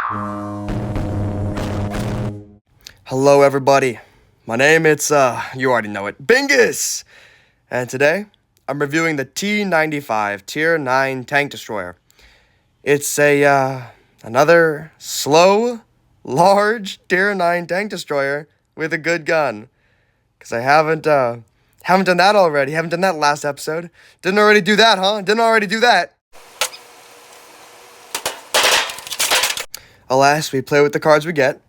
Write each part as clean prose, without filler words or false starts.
Hello everybody, my name is, you already know it, Bingus! And today, I'm reviewing the T95 Tier 9 Tank Destroyer. It's another slow, large Tier 9 Tank Destroyer with a good gun. Because I haven't done that already, haven't done that last episode. Didn't already do that, huh? Didn't already do that. Alas, we play with the cards we get.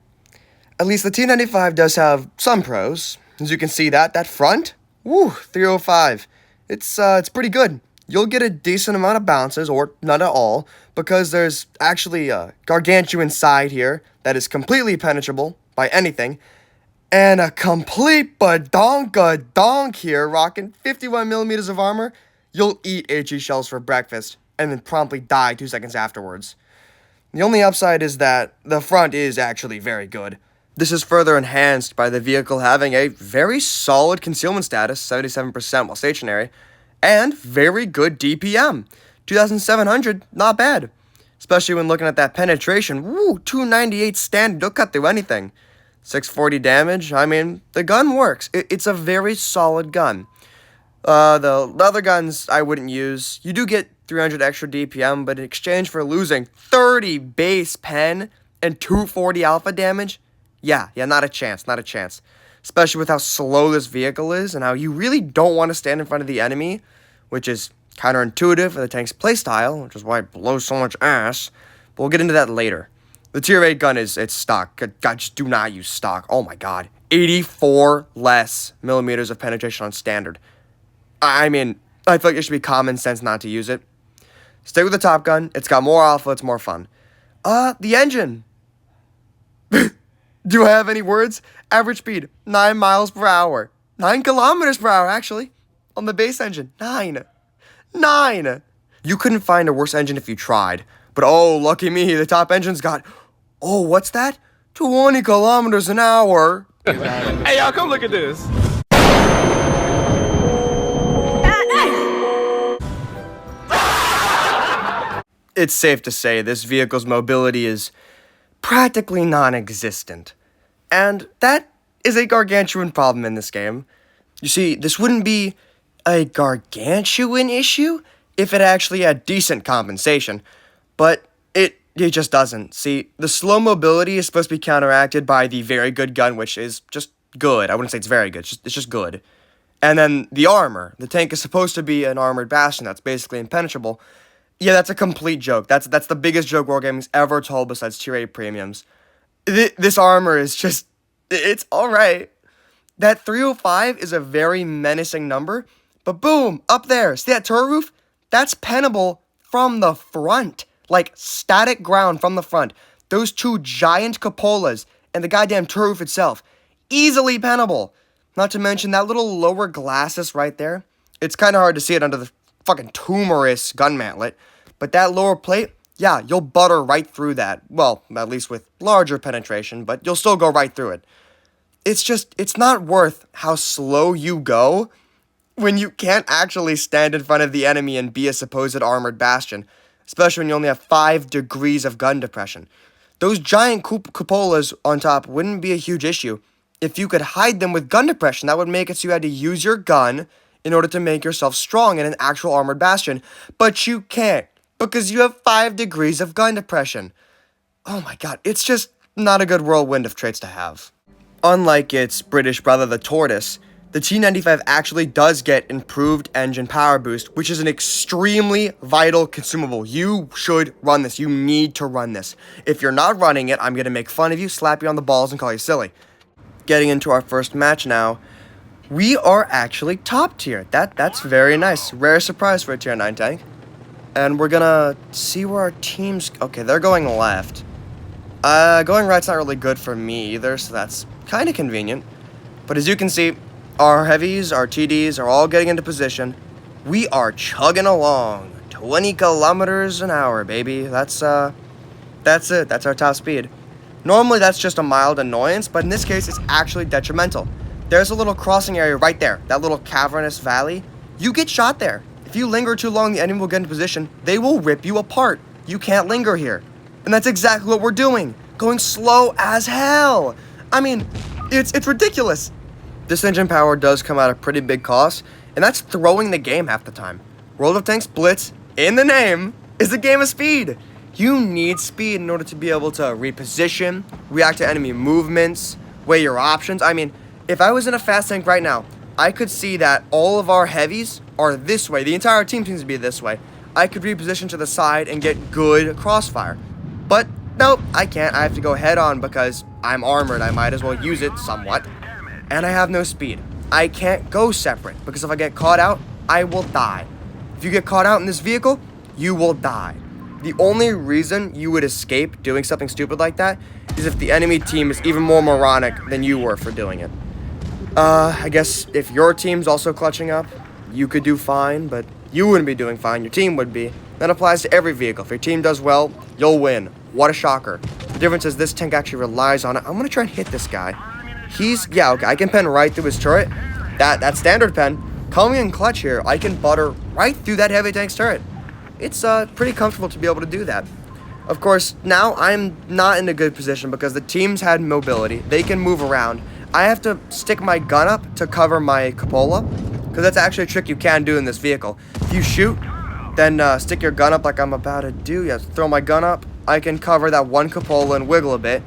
At least the T95 does have some pros. As you can see, that front, woo, 305. It's pretty good. You'll get a decent amount of bounces, or none at all, because there's actually a gargantuan side here that is completely penetrable by anything, and a complete badonka-donk here, rocking 51 millimeters of armor. You'll eat HE shells for breakfast, and then promptly die 2 seconds afterwards. The only upside is that the front is actually very good. This is further enhanced by the vehicle having a very solid concealment status, 77% while stationary, and very good DPM, 2,700, not bad. Especially when looking at that penetration, woo, 298 standard, you'll cut through anything. 640 damage, I mean, the gun works. It's a very solid gun. The other guns I wouldn't use. You do get 300 extra DPM, but in exchange for losing 30 base pen and 240 alpha damage, yeah, not a chance. Especially with how slow this vehicle is and how you really don't want to stand in front of the enemy, which is counterintuitive for the tank's playstyle, which is why it blows so much ass. But we'll get into that later. The Tier 8 gun it's stock. God, just do not use stock. Oh my god. 84 less millimeters of penetration on standard. I mean, I feel like it should be common sense not to use it. Stay with the top gun. It's got more alpha. It's more fun. The engine. Do I have any words? Average speed, 9 miles per hour. 9 kilometers per hour, actually. On the base engine, 9. You couldn't find a worse engine if you tried. But oh, lucky me, the top engine's got, oh, what's that? 20 kilometers an hour. Hey, y'all, come look at this. It's safe to say this vehicle's mobility is practically non-existent. And that is a gargantuan problem in this game. You see, this wouldn't be a gargantuan issue if it actually had decent compensation, but it just doesn't. See, the slow mobility is supposed to be counteracted by the very good gun, which is just good. I wouldn't say it's very good, it's just good. And then the armor. The tank is supposed to be an armored bastion that's basically impenetrable. Yeah, that's a complete joke. That's the biggest joke Wargaming's ever told besides Tier 8 premiums. This armor is just, it's alright. That 305 is a very menacing number, but boom, up there, see that turret roof? That's pennable from the front. Like, static ground from the front. Those 2 giant cupolas and the goddamn turret roof itself. Easily pennable. Not to mention that little lower glacis right there. It's kind of hard to see it under the fucking tumorous gun mantlet, but that lower plate, yeah, you'll butter right through that. Well, at least with larger penetration, but you'll still go right through it. It's not worth how slow you go when you can't actually stand in front of the enemy and be a supposed armored bastion, especially when you only have 5 degrees of gun depression. Those giant cupolas on top wouldn't be a huge issue. If you could hide them with gun depression, that would make it so you had to use your gun in order to make yourself strong in an actual armored bastion. But you can't, because you have 5 degrees of gun depression. Oh my god, it's just not a good whirlwind of traits to have. Unlike its British brother, the Tortoise, the T95 actually does get improved engine power boost, which is an extremely vital consumable. You should run this. You need to run this. If you're not running it, I'm going to make fun of you, slap you on the balls, and call you silly. Getting into our first match now. We are actually top tier. That's very nice. Rare surprise for a Tier 9 tank. And we're gonna see where our team's... Okay, they're going left. Going right's not really good for me either, so that's kind of convenient. But as you can see, our heavies, our TDs are all getting into position. We are chugging along. 20 kilometers an hour, baby. That's it. That's our top speed. Normally, that's just a mild annoyance, but in this case, it's actually detrimental. There's a little crossing area right there, that little cavernous valley. You get shot there. If you linger too long, the enemy will get into position. They will rip you apart. You can't linger here. And that's exactly what we're doing. Going slow as hell. I mean, it's ridiculous. This engine power does come at a pretty big cost, and that's throwing the game half the time. World of Tanks Blitz, in the name, is a game of speed. You need speed in order to be able to reposition, react to enemy movements, weigh your options. I mean, if I was in a fast tank right now, I could see that all of our heavies are this way. The entire team seems to be this way. I could reposition to the side and get good crossfire. But nope, I can't. I have to go head on because I'm armored. I might as well use it somewhat. And I have no speed. I can't go separate because if I get caught out, I will die. If you get caught out in this vehicle, you will die. The only reason you would escape doing something stupid like that is if the enemy team is even more moronic than you were for doing it. I guess if your team's also clutching up, you could do fine, but you wouldn't be doing fine. Your team would be. That applies to every vehicle. If your team does well, you'll win. What a shocker. The difference is this tank actually relies on it. I'm gonna try and hit this guy. Yeah, okay, I can pen right through his turret. That's standard pen. Coming in clutch here, I can butter right through that heavy tank's turret. It's pretty comfortable to be able to do that. Of course, now I'm not in a good position because the teams had mobility. They can move around. I have to stick my gun up to cover my cupola, because that's actually a trick you can do in this vehicle. If you shoot, then stick your gun up like I'm about to do. Yeah, throw my gun up. I can cover that one cupola and wiggle a bit.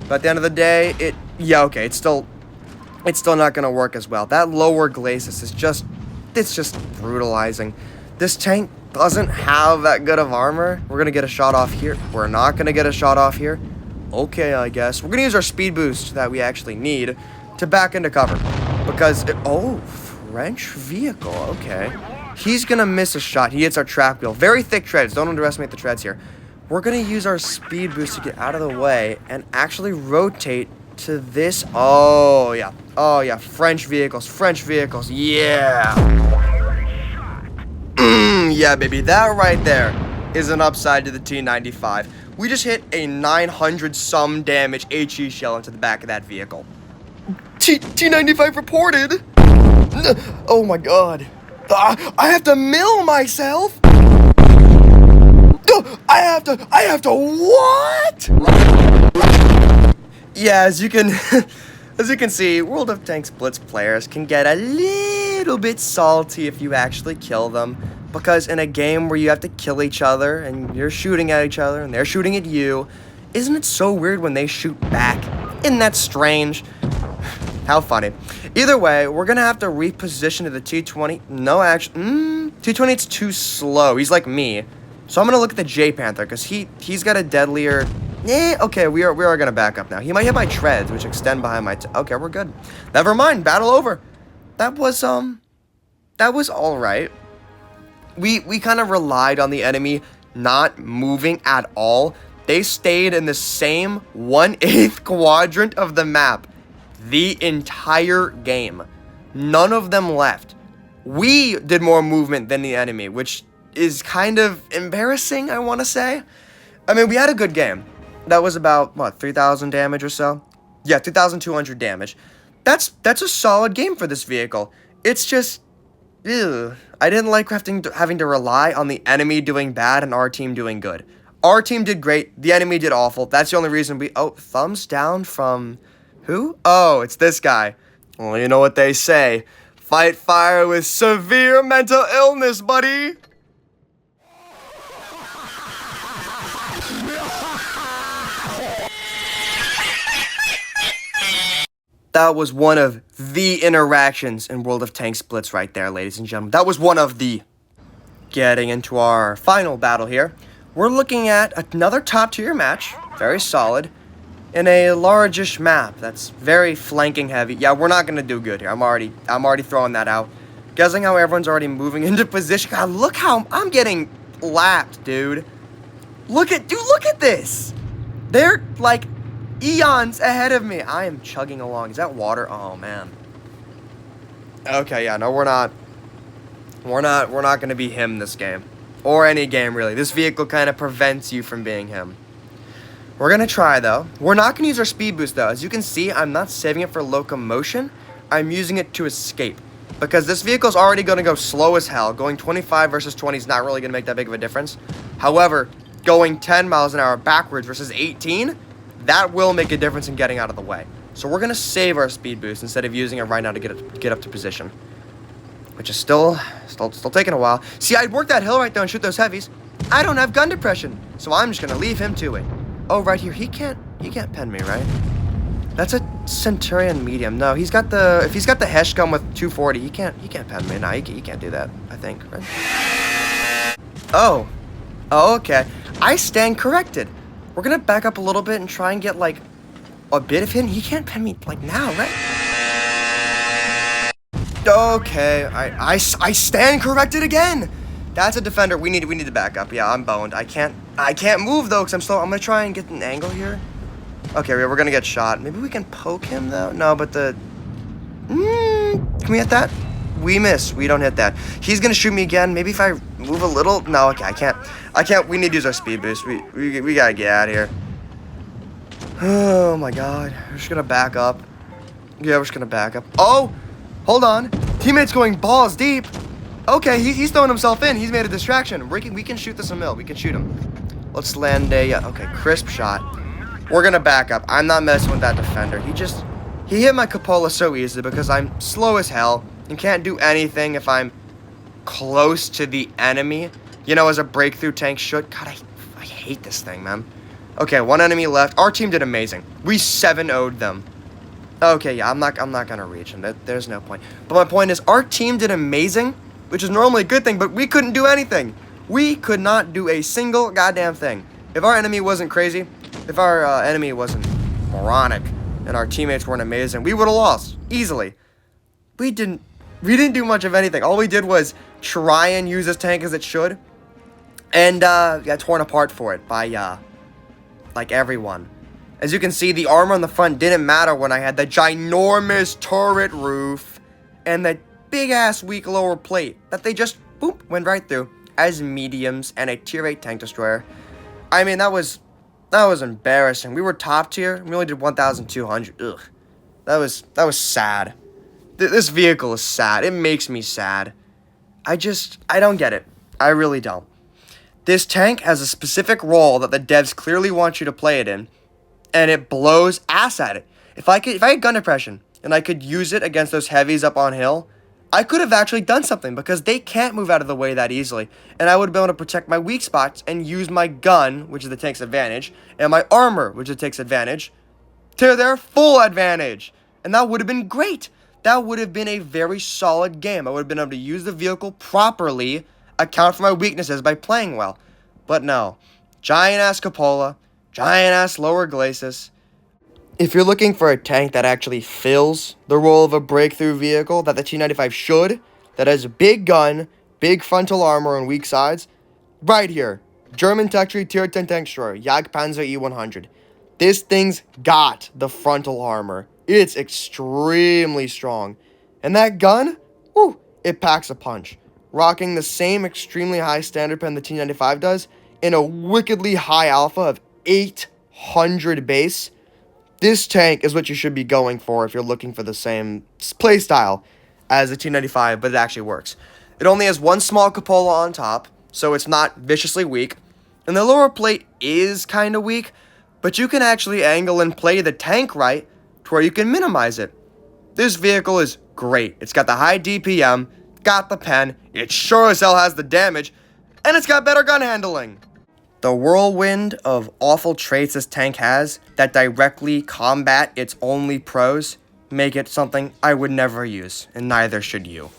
But at the end of the day, it's still not gonna work as well. That lower glacis is just brutalizing. This tank doesn't have that good of armor. We're gonna get a shot off here. We're not gonna get a shot off here. Okay, I guess. We're gonna use our speed boost that we actually need to back into cover. Because, French vehicle, okay. He's gonna miss a shot. He hits our track wheel. Very thick treads. Don't underestimate the treads here. We're gonna use our speed boost to get out of the way and actually rotate to this. Oh, yeah. French vehicles. Yeah. Yeah, baby. That right there is an upside to the T95. We just hit a 900 some damage HE shell into the back of that vehicle. T95 reported. Oh my god. I have to mill myself. I have to what? Yeah, as you can see, World of Tanks Blitz players can get a little bit salty if you actually kill them. Because in a game where you have to kill each other and you're shooting at each other and they're shooting at you, isn't it so weird when they shoot back? Isn't that strange? How funny. Either way, we're gonna have to reposition to the T20. No, actually, T20's too slow. He's like me. So I'm gonna look at the J Panther because he's got a deadlier. Okay, we are gonna back up now. He might hit my treads, which extend behind my. Okay, we're good. Never mind. Battle over. That was all right. We kind of relied on the enemy not moving at all. They stayed in the same 1/8 quadrant of the map the entire game. None of them left. We did more movement than the enemy, which is kind of embarrassing, I want to say. I mean, we had a good game. That was about, what, 3,000 damage or so? Yeah, 2,200 damage. That's a solid game for this vehicle. It's just, ew. I didn't like having to rely on the enemy doing bad and our team doing good. Our team did great. The enemy did awful. That's the only reason we... Oh, thumbs down from... Who? Oh, it's this guy. Well, you know what they say. Fight fire with severe mental illness, buddy. That was one of the interactions in World of Tanks Blitz right there, ladies and gentlemen. That was one of the... Getting into our final battle here. We're looking at another top-tier match. Very solid. In a largish map that's very flanking heavy. Yeah, we're not gonna do good here. I'm already throwing that out. Guessing how everyone's already moving into position. God, look how I'm getting lapped, dude. Look at this. They're like eons ahead of me. I am chugging along. Is that water? Oh man. Okay, yeah, no, we're not gonna be him this game. Or any game really. This vehicle kind of prevents you from being him. We're going to try, though. We're not going to use our speed boost, though. As you can see, I'm not saving it for locomotion. I'm using it to escape. Because this vehicle's already going to go slow as hell. Going 25 versus 20 is not really going to make that big of a difference. However, going 10 miles an hour backwards versus 18, that will make a difference in getting out of the way. So we're going to save our speed boost instead of using it right now to get up to position. Which is still taking a while. See, I'd work that hill right there and shoot those heavies. I don't have gun depression, so I'm just going to leave him to it. Oh, right here. He can't pen me, right? That's a Centurion medium. No, he's got the... If he's got the Hesh gun with 240, he can't pen me. No, he can't do that, I think, right? Oh, okay. I stand corrected. We're gonna back up a little bit and try and get, like, a bit of him. He can't pen me, like, now, right? Okay, I stand corrected again. That's a defender. We need to back up. Yeah, I'm boned. I can't move, though, because I'm slow. I'm gonna try and get an angle here. Okay, we're gonna get shot. Maybe we can poke him, though? No, but the... can we hit that? We miss. We don't hit that. He's gonna shoot me again. Maybe if I move a little... No, okay, I can't. We need to use our speed boost. We gotta get out of here. Oh, my God. We're just gonna back up. Yeah, we're just gonna back up. Oh! Hold on. Teammate's going balls deep. Okay, he's throwing himself in. He's made a distraction. We can shoot this a mill. We can shoot him. Let's land a... okay, crisp shot. We're gonna back up. I'm not messing with that defender. He hit my cupola so easily because I'm slow as hell and can't do anything if I'm close to the enemy. You know, as a breakthrough tank should. God, I hate this thing, man. Okay, one enemy left. Our team did amazing. We 7-0'd them. Okay, yeah, I'm not gonna reach him. There's no point. But my point is, our team did amazing, which is normally a good thing, but we couldn't do anything. We could not do a single goddamn thing. If our enemy wasn't crazy, if our enemy wasn't moronic, and our teammates weren't amazing, we would have lost easily. We didn't do much of anything. All we did was try and use this tank as it should, and got torn apart for it by like everyone. As you can see, the armor on the front didn't matter when I had the ginormous turret roof and the big-ass weak lower plate that they just, boop, went right through as mediums and a tier 8 tank destroyer. I mean, that was embarrassing. We were top tier. We only did 1,200. Ugh. That was sad. This vehicle is sad. It makes me sad. I don't get it. I really don't. This tank has a specific role that the devs clearly want you to play it in, and it blows ass at it. If I had gun depression and I could use it against those heavies up on hill, I could have actually done something because they can't move out of the way that easily, and I would be able to protect my weak spots and use my gun, which is the tank's advantage, and my armor, which is the tank's advantage, to their full advantage. And that would have been great. That would have been a very solid game. I would have been able to use the vehicle properly, account for my weaknesses by playing well. But no. Giant-ass cupola, giant-ass lower glacis. If you're looking for a tank that actually fills the role of a breakthrough vehicle that the T95 should, that has a big gun, big frontal armor, and weak sides, right here, German tech tree tier 10 tank destroyer, Jagdpanzer E100. This thing's got the frontal armor. It's extremely strong. And that gun, whew, it packs a punch. Rocking the same extremely high standard pen the T95 does, in a wickedly high alpha of 800 base. This tank is what you should be going for if you're looking for the same playstyle as the T95, but it actually works. It only has one small cupola on top, so it's not viciously weak, and the lower plate is kind of weak, but you can actually angle and play the tank right to where you can minimize it. This vehicle is great. It's got the high DPM, got the pen, it sure as hell has the damage, and it's got better gun handling. The whirlwind of awful traits this tank has that directly combat its only pros make it something I would never use, and neither should you.